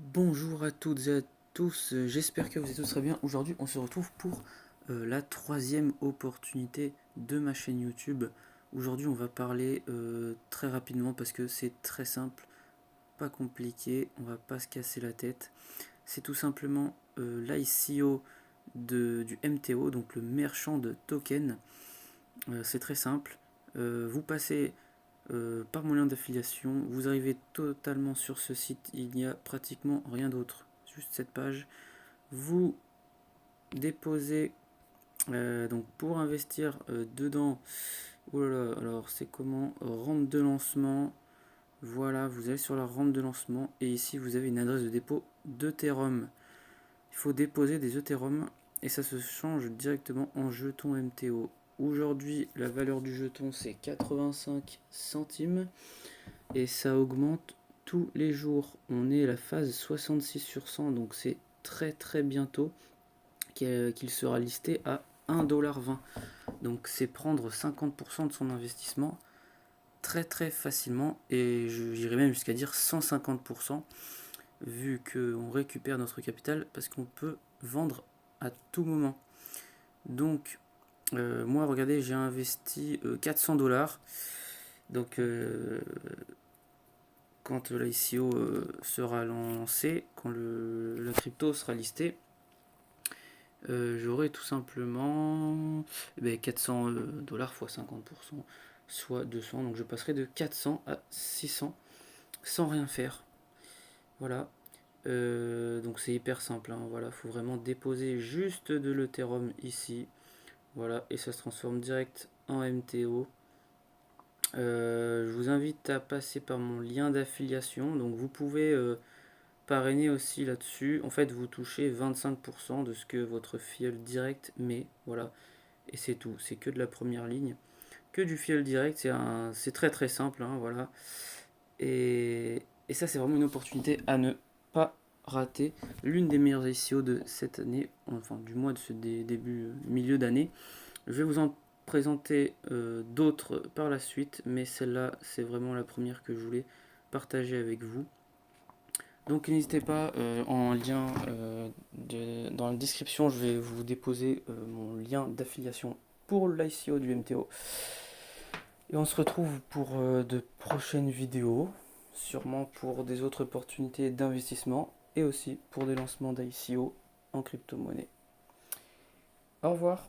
Bonjour à toutes et à tous, j'espère que vous êtes tous très bien. Aujourd'hui, on se retrouve pour la troisième opportunité de ma chaîne YouTube. Aujourd'hui, on va parler très rapidement parce que c'est très simple, pas compliqué, on va pas se casser la tête. C'est tout simplement l'ICO du MTO, donc le marchand de tokens. C'est très simple. Vous passez par mon lien d'affiliation, vous arrivez totalement sur ce site, il n'y a pratiquement rien d'autre, juste cette page. Vous déposez, donc pour investir dedans, oulala, alors c'est comment, rampe de lancement, voilà, vous allez sur la rampe de lancement et ici vous avez une adresse de dépôt d'Ethereum. Il faut déposer des Ethereum et ça se change directement en jeton MTO. Aujourd'hui, la valeur du jeton c'est 85 centimes et ça augmente tous les jours. On est à la phase 66 sur 100, donc c'est très très bientôt qu'il sera listé à 1,20$. Donc c'est prendre 50% de son investissement très très facilement et j'irais même jusqu'à dire 150% vu qu'on récupère notre capital parce qu'on peut vendre à tout moment. Donc moi regardez, j'ai investi 400$. Donc quand l'ICO sera lancé, quand la crypto sera listée, j'aurai tout simplement 400$ fois 50%, soit 200. Donc je passerai de 400 à 600 sans rien faire. Voilà. Donc c'est hyper simple. Voilà, faut vraiment déposer juste de l'Ethereum ici. Voilà, et ça se transforme direct en MTO. Je vous invite à passer par mon lien d'affiliation. Donc vous pouvez parrainer aussi là-dessus. En fait, vous touchez 25% de ce que votre filleul direct met. Voilà, et c'est tout. C'est que de la première ligne. Que du filleul direct, c'est très très simple. Voilà. Et ça, c'est vraiment une opportunité à ne pas rater. L'une des meilleures ICO de cette année, enfin du mois de ce début, milieu d'année. Je vais vous en présenter d'autres par la suite, mais celle-là, c'est vraiment la première que je voulais partager avec vous. Donc n'hésitez pas, en lien dans la description, je vais vous déposer mon lien d'affiliation pour l'ICO du MTO. Et on se retrouve pour de prochaines vidéos, sûrement pour des autres opportunités d'investissement et aussi pour des lancements d'ICO en crypto-monnaie. Au revoir.